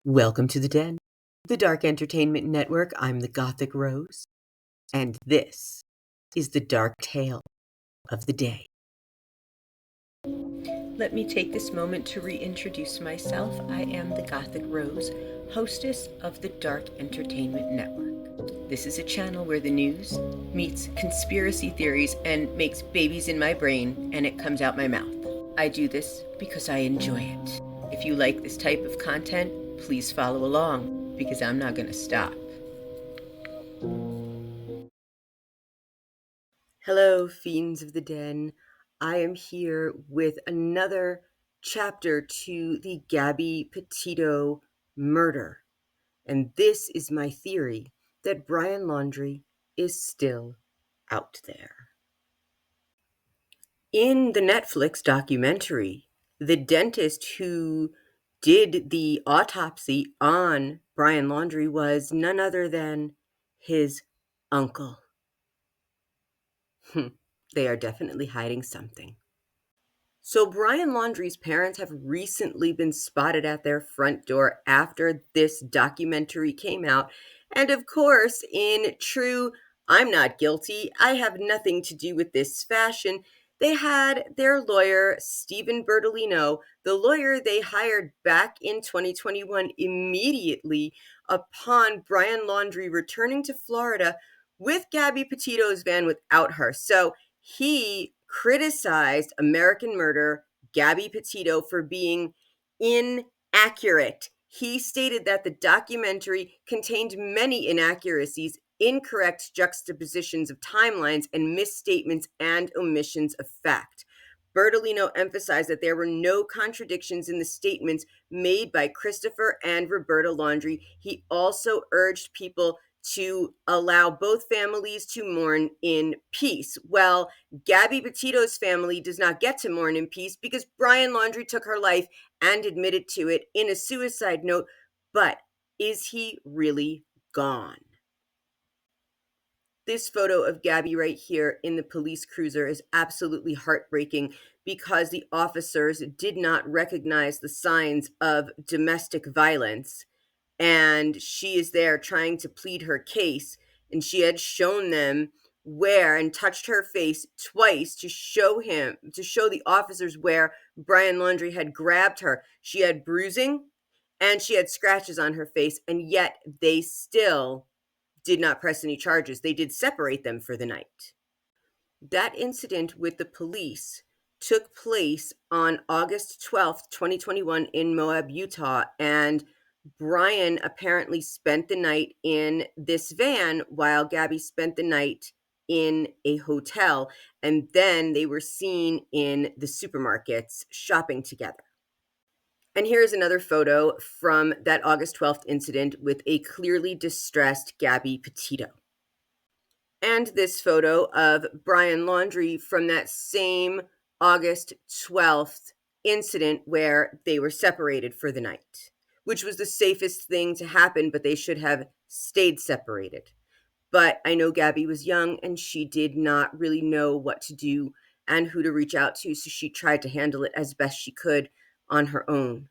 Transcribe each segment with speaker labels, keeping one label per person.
Speaker 1: Welcome to the Den, the Dark Entertainment Network. I'm the Gothic Rose, and this is the dark tale of the day. Let me take this moment to reintroduce myself. I am the Gothic Rose, hostess of the Dark Entertainment Network. This is a channel where the news meets conspiracy theories and makes babies in my brain, and it comes out my mouth. I do this because I enjoy it. If you like this type of content, please follow along, because I'm not going to stop. Hello, fiends of the den. I am here with another chapter to the Gabby Petito murder. And this is my theory that Brian Laundrie is still out there. In the Netflix documentary, the dentist who did the autopsy on Brian Laundrie was none other than his uncle. They are definitely hiding something. So Brian Laundrie's parents have recently been spotted at their front door after this documentary came out. And of course, in true "I'm not guilty, I have nothing to do with this" fashion, they had their lawyer, Stephen Bertolino, the lawyer they hired back in 2021, immediately upon Brian Laundrie returning to Florida with Gabby Petito's van without her. So he criticized American Murder, Gabby Petito, for being inaccurate. He stated that the documentary contained many inaccuracies, incorrect juxtapositions of timelines, and misstatements and omissions of fact. Bertolino emphasized that there were no contradictions in the statements made by Christopher and Roberta Laundrie. He also urged people to allow both families to mourn in peace. Well, Gabby Petito's family does not get to mourn in peace because Brian Laundrie took her life and admitted to it in a suicide note. But is he really gone? This photo of Gabby right here in the police cruiser is absolutely heartbreaking because the officers did not recognize the signs of domestic violence. And she is there trying to plead her case, and she had shown them where and touched her face twice to show the officers where Brian Laundrie had grabbed her. She had bruising and she had scratches on her face, and yet they still did not press any charges. They did separate them for the night. That incident with the police took place on August 12th, 2021 in Moab, Utah, and Brian apparently spent the night in this van while Gabby spent the night in a hotel, and then they were seen in the supermarkets shopping together. And here's another photo from that August 12th incident with a clearly distressed Gabby Petito. And this photo of Brian Laundrie from that same August 12th incident where they were separated for the night, which was the safest thing to happen, but they should have stayed separated. But I know Gabby was young and she did not really know what to do and who to reach out to, so she tried to handle it as best she could on her own.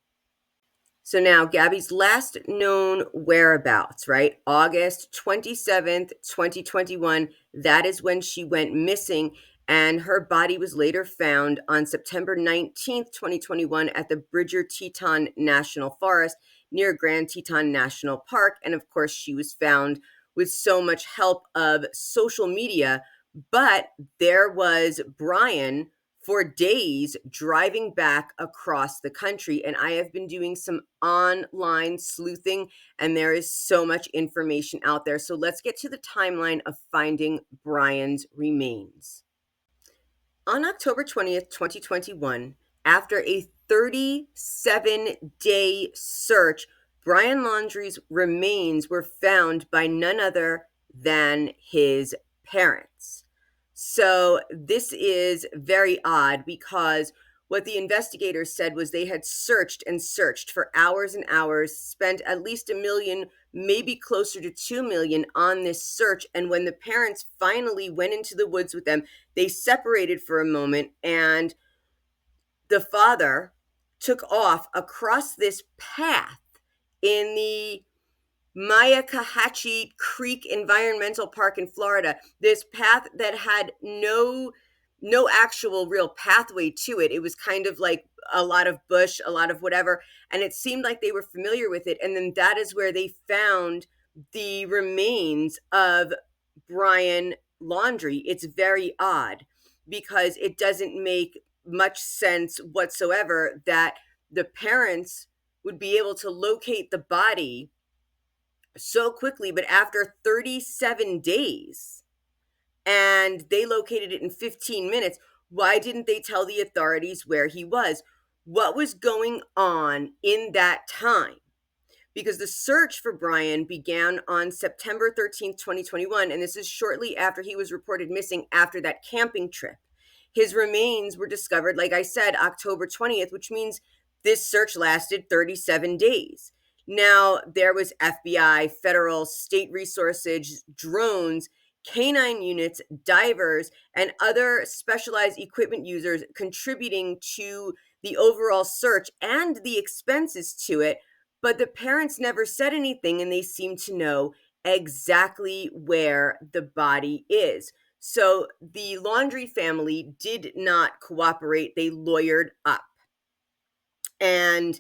Speaker 1: So now Gabby's last known whereabouts, right? August 27th, 2021. That is when she went missing, and her body was later found on September 19th, 2021 at the Bridger Teton National Forest near Grand Teton National Park. And of course, she was found with so much help of social media, but there was Brian for days driving back across the country. And I have been doing some online sleuthing, and there is so much information out there. So let's get to the timeline of finding Brian's remains. On October 20th, 2021, after a 37-day search, Brian Laundrie's remains were found by none other than his parents. So this is very odd because what the investigators said was they had searched and searched for hours and hours, spent at least $1 million, maybe closer to $2 million on this search. And when the parents finally went into the woods with them, they separated for a moment, and the father took off across this path in the Myakkahatchee Creek Environmental Park in Florida. This path that had no actual real pathway to it. It was kind of like a lot of bush, a lot of whatever, and it seemed like they were familiar with it. And then that is where they found the remains of Brian Laundrie. It's very odd because it doesn't make much sense whatsoever that the parents would be able to locate the body so quickly, but after 37 days, and they located it in 15 minutes. Why didn't they tell the authorities where he was? What was going on in that time? Because the search for Brian began on September 13th, 2021, and this is shortly after he was reported missing after that camping trip. His remains were discovered, like I said, October 20th, which means this search lasted 37 days. Now, there was FBI, federal, state resources, drones, canine units, divers, and other specialized equipment users contributing to the overall search and the expenses to it. But the parents never said anything, and they seem to know exactly where the body is. So the Laundrie family did not cooperate. They lawyered up. And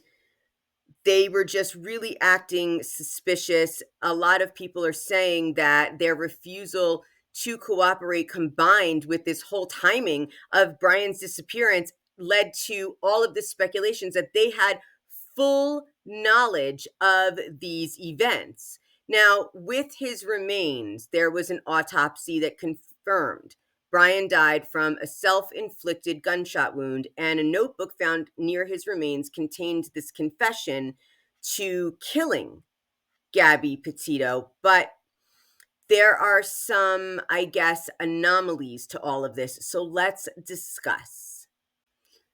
Speaker 1: they were just really acting suspicious. A lot of people are saying that their refusal to cooperate, combined with this whole timing of Brian's disappearance, led to all of the speculations that they had full knowledge of these events. Now, with his remains, there was an autopsy that confirmed Brian died from a self-inflicted gunshot wound, and a notebook found near his remains contained this confession to killing Gabby Petito. But there are some, I guess, anomalies to all of this. So let's discuss.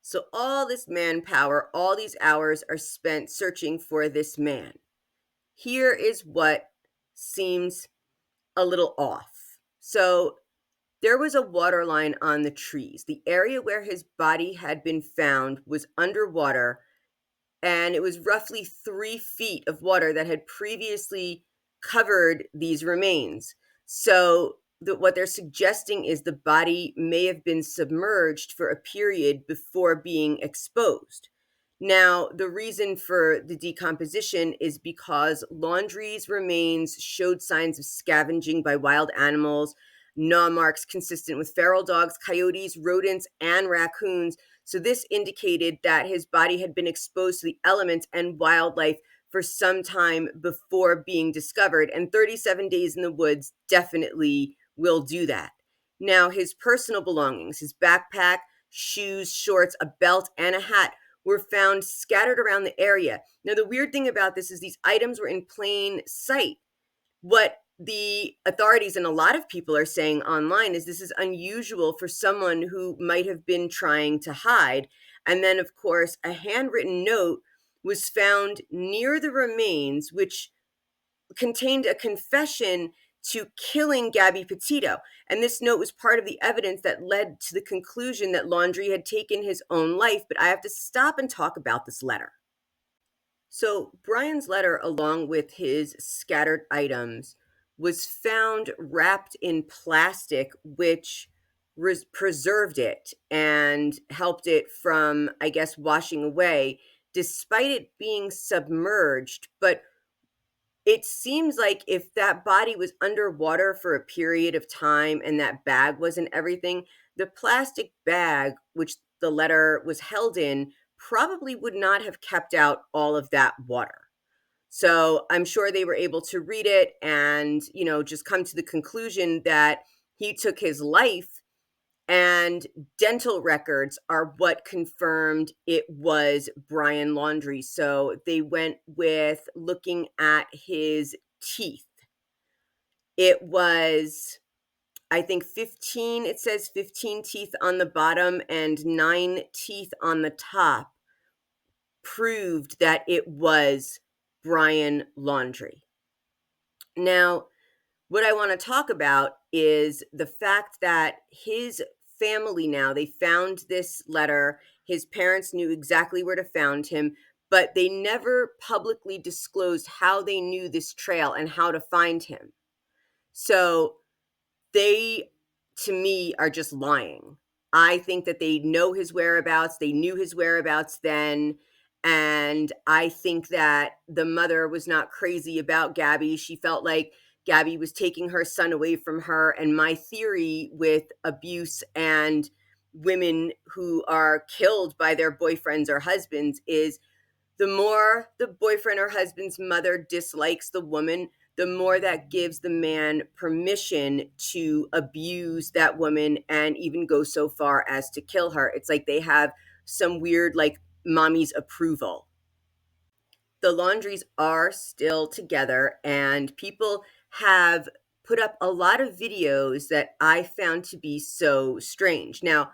Speaker 1: So all this manpower, all these hours are spent searching for this man. Here is what seems a little off. So there was a water line on the trees. The area where his body had been found was underwater, and it was roughly 3 feet of water that had previously covered these remains. So what they're suggesting is the body may have been submerged for a period before being exposed. Now, the reason for the decomposition is because Laundrie's remains showed signs of scavenging by wild animals, gnaw marks consistent with feral dogs, coyotes, rodents, and raccoons. So this indicated that his body had been exposed to the elements and wildlife for some time before being discovered, and 37 days in the woods definitely will do that. Now, his personal belongings, his backpack, shoes, shorts, a belt, and a hat were found scattered around the area. Now, the weird thing about this is these items were in plain sight. What the authorities and a lot of people are saying online is this is unusual for someone who might have been trying to hide. And then, of course, a handwritten note was found near the remains, which contained a confession to killing Gabby Petito. And this note was part of the evidence that led to the conclusion that Laundrie had taken his own life. But I have to stop and talk about this letter. So Brian's letter, along with his scattered items, was found wrapped in plastic, which preserved it and helped it from, I guess, washing away, despite it being submerged. But it seems like if that body was underwater for a period of time and that bag wasn't everything, the plastic bag, which the letter was held in, probably would not have kept out all of that water. So I'm sure they were able to read it and, just come to the conclusion that he took his life, and dental records are what confirmed it was Brian Laundrie. So they went with looking at his teeth. It was, I think, 15, it says 15 teeth on the bottom and 9 teeth on the top, proved that it was Brian Laundrie. Now, what I want to talk about is the fact that his family now, they found this letter. His parents knew exactly where to find him, but they never publicly disclosed how they knew this trail and how to find him. So they, to me, are just lying. I think that they know his whereabouts. They knew his whereabouts then. And I think that the mother was not crazy about Gabby. She felt like Gabby was taking her son away from her. And my theory with abuse and women who are killed by their boyfriends or husbands is the more the boyfriend or husband's mother dislikes the woman, the more that gives the man permission to abuse that woman and even go so far as to kill her. It's like they have some weird, like, mommy's approval. The Laundries are still together, and people have put up a lot of videos that I found to be so strange. Now,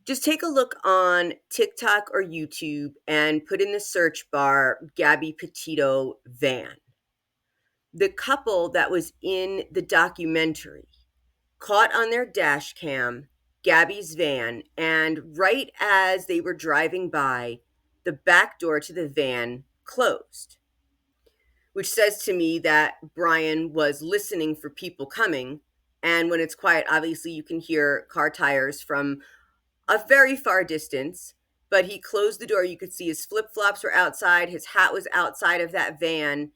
Speaker 1: just take a look on TikTok or YouTube and put in the search bar Gabby Petito van. The couple that was in the documentary caught on their dash cam Gabby's van, and right as they were driving by, the back door to the van closed, which says to me that Brian was listening for people coming. And when it's quiet, obviously you can hear car tires from a very far distance, but he closed the door. You could see his flip flops were outside, his hat was outside of that van.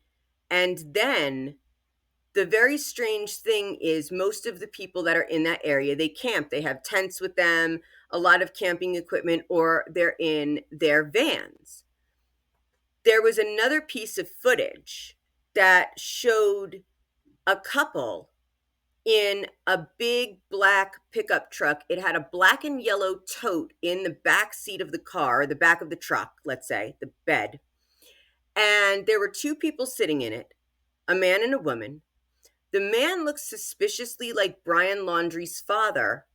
Speaker 1: And then the very strange thing is, most of the people that are in that area, they camp. They have tents with them, a lot of camping equipment, or they're in their vans. There was another piece of footage that showed a couple in a big black pickup truck. It had a black and yellow tote in the back seat of the car, the back of the truck, let's say, the bed. And there were two people sitting in it, a man and a woman. The man looked suspiciously like Brian Laundrie's father,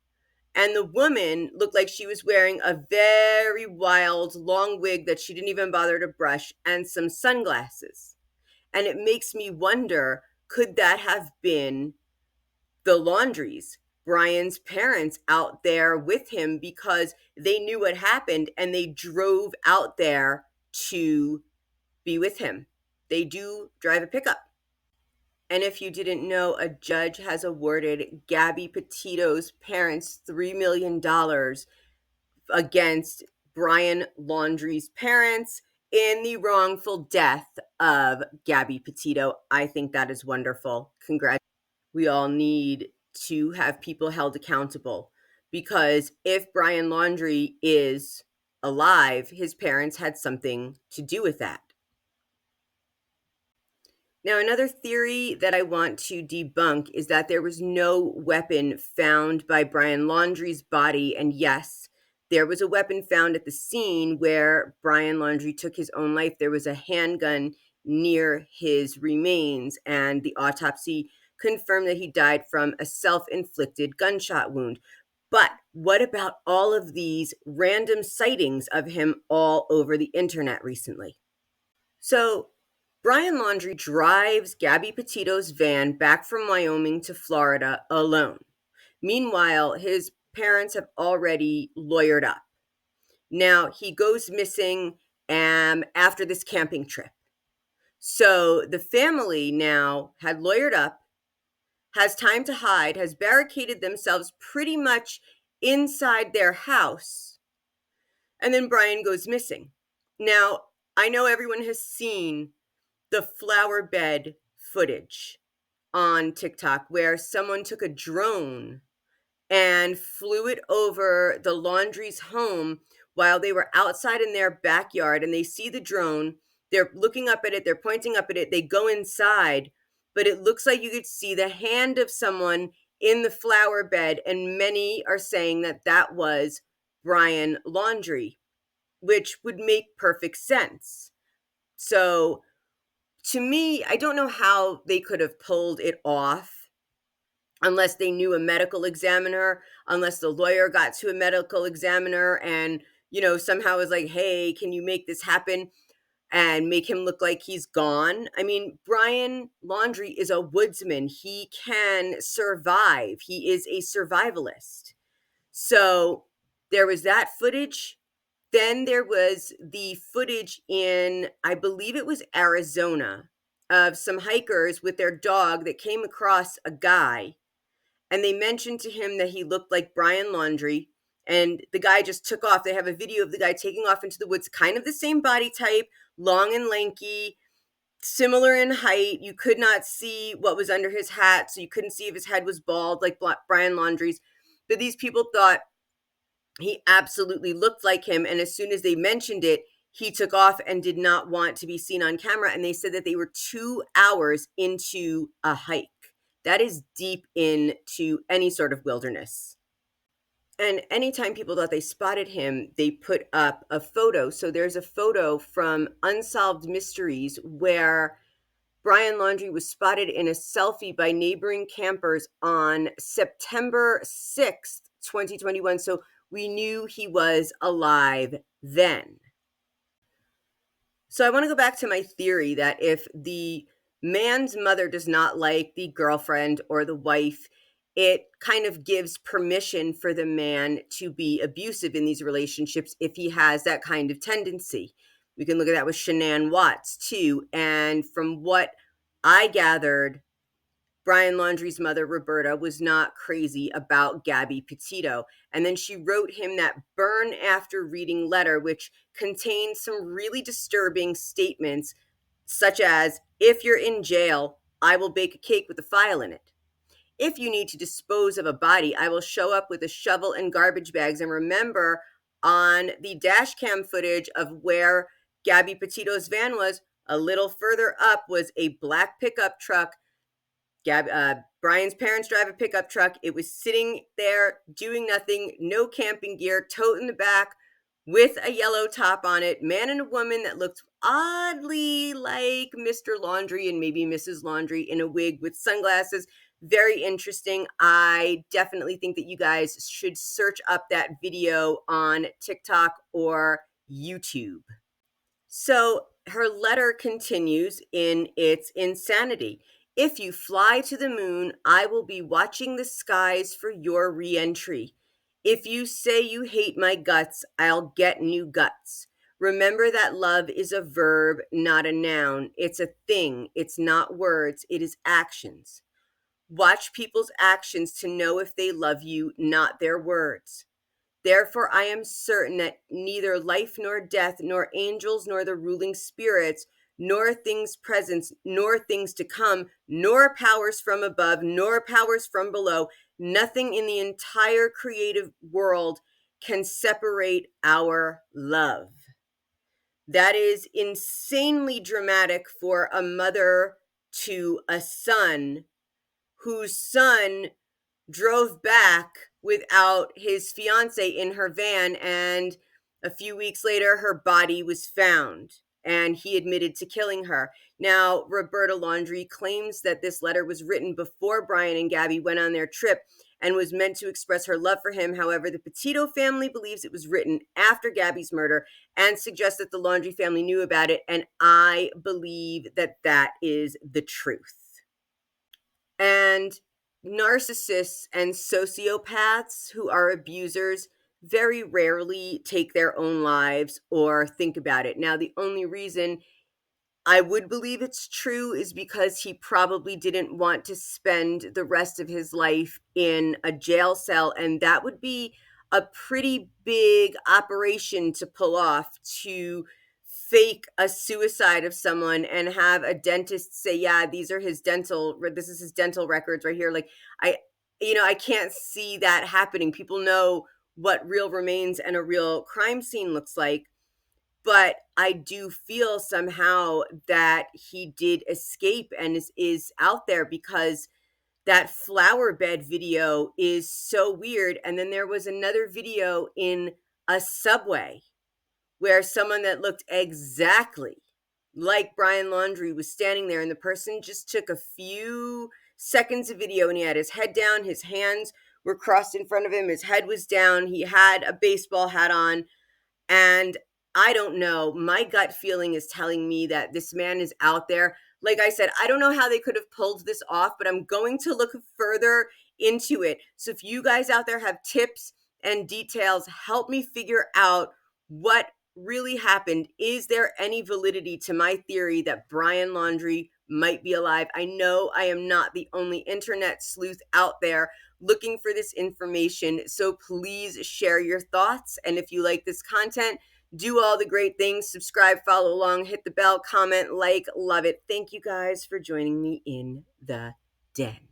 Speaker 1: and the woman looked like she was wearing a very wild long wig that she didn't even bother to brush and some sunglasses. And it makes me wonder, could that have been the Laundries, Brian's parents, out there with him because they knew what happened and they drove out there to be with him? They do drive a pickup. And if you didn't know, a judge has awarded Gabby Petito's parents $3 million against Brian Laundrie's parents in the wrongful death of Gabby Petito. I think that is wonderful. Congratulations. We all need to have people held accountable, because if Brian Laundrie is alive, his parents had something to do with that. Now, another theory that I want to debunk is that there was no weapon found by Brian Laundrie's body. And yes, there was a weapon found at the scene where Brian Laundrie took his own life. There was a handgun near his remains, and the autopsy confirmed that he died from a self-inflicted gunshot wound. But what about all of these random sightings of him all over the internet recently? So Brian Laundrie drives Gabby Petito's van back from Wyoming to Florida alone. Meanwhile, his parents have already lawyered up. Now, he goes missing after this camping trip. So the family now had lawyered up, has time to hide, has barricaded themselves pretty much inside their house, and then Brian goes missing. Now, I know everyone has seen the flower bed footage on TikTok where someone took a drone and flew it over the Laundrie's home while they were outside in their backyard, and they see the drone. They're looking up at it, they're pointing up at it, they go inside, but it looks like you could see the hand of someone in the flower bed, and many are saying that that was Brian Laundrie, which would make perfect sense. So to me, I don't know how they could have pulled it off unless they knew a medical examiner, unless the lawyer got to a medical examiner and, somehow was like, hey, can you make this happen and make him look like he's gone? I mean, Brian Laundrie is a woodsman. He can survive. He is a survivalist. So there was that footage. Then there was the footage in, I believe it was Arizona, of some hikers with their dog that came across a guy, and they mentioned to him that he looked like Brian Laundrie, and the guy just took off. They have a video of the guy taking off into the woods, kind of the same body type, long and lanky, similar in height. You could not see what was under his hat, so you couldn't see if his head was bald like Brian Laundrie's. But these people thought he absolutely looked like him, and as soon as they mentioned it, he took off and did not want to be seen on camera. And they said that they were 2 hours into a hike. That is deep into any sort of wilderness. And anytime people thought they spotted him, they put up a photo. So there's a photo from Unsolved Mysteries where Brian Laundrie was spotted in a selfie by neighboring campers on September 6th, 2021. So we knew he was alive then. So I want to go back to my theory that if the man's mother does not like the girlfriend or the wife, it kind of gives permission for the man to be abusive in these relationships if he has that kind of tendency. We can look at that with Shanann Watts too. And from what I gathered, Brian Laundrie's mother, Roberta, was not crazy about Gabby Petito. And then she wrote him that burn after reading letter, which contained some really disturbing statements, such as, if you're in jail, I will bake a cake with a file in it. If you need to dispose of a body, I will show up with a shovel and garbage bags. And remember, on the dash cam footage of where Gabby Petito's van was, a little further up was a black pickup truck. Brian's parents drive a pickup truck. It was sitting there doing nothing, no camping gear, tote in the back with a yellow top on it, man and a woman that looked oddly like Mr. Laundrie and maybe Mrs. Laundrie in a wig with sunglasses. Very interesting. I definitely think that you guys should search up that video on TikTok or YouTube. So her letter continues in its insanity. If you fly to the moon, I will be watching the skies for your re-entry. If you say you hate my guts, I'll get new guts. Remember that love is a verb, not a noun. It's a thing. It's not words. It is actions. Watch people's actions to know if they love you, not their words. Therefore, I am certain that neither life nor death, nor angels, nor the ruling spirits, nor things present, nor things to come, nor powers from above, nor powers from below, nothing in the entire creative world can separate our love. That is insanely dramatic for a mother to a son whose son drove back without his fiance in her van, and a few weeks later her body was found and he admitted to killing her. Now, Roberta Laundrie claims that this letter was written before Brian and Gabby went on their trip and was meant to express her love for him. However, the Petito family believes it was written after Gabby's murder and suggests that the Laundrie family knew about it, and I believe that that is the truth. And narcissists and sociopaths who are abusers very rarely take their own lives or think about it. Now, the only reason I would believe it's true is because he probably didn't want to spend the rest of his life in a jail cell, and that would be a pretty big operation to pull off, to fake a suicide of someone and have a dentist say, yeah, this is his dental records right here. Like, I can't see that happening. People know what real remains and a real crime scene looks like. But I do feel somehow that he did escape and is out there, because that flower bed video is so weird. And then there was another video in a subway where someone that looked exactly like Brian Laundrie was standing there, and the person just took a few seconds of video, and he had his head down, his hands were crossed in front of him, his head was down, he had a baseball hat on, and I don't know, my gut feeling is telling me that this man is out there. Like I said, I don't know how they could have pulled this off, but I'm going to look further into it. So if you guys out there have tips and details, help me figure out what really happened. Is there any validity to my theory that Brian Laundrie might be alive? I know I am not the only internet sleuth out there looking for this information, so please share your thoughts. And if you like this content, do all the great things: subscribe, follow along, hit the bell, comment, like, love it. Thank you guys for joining me in the den.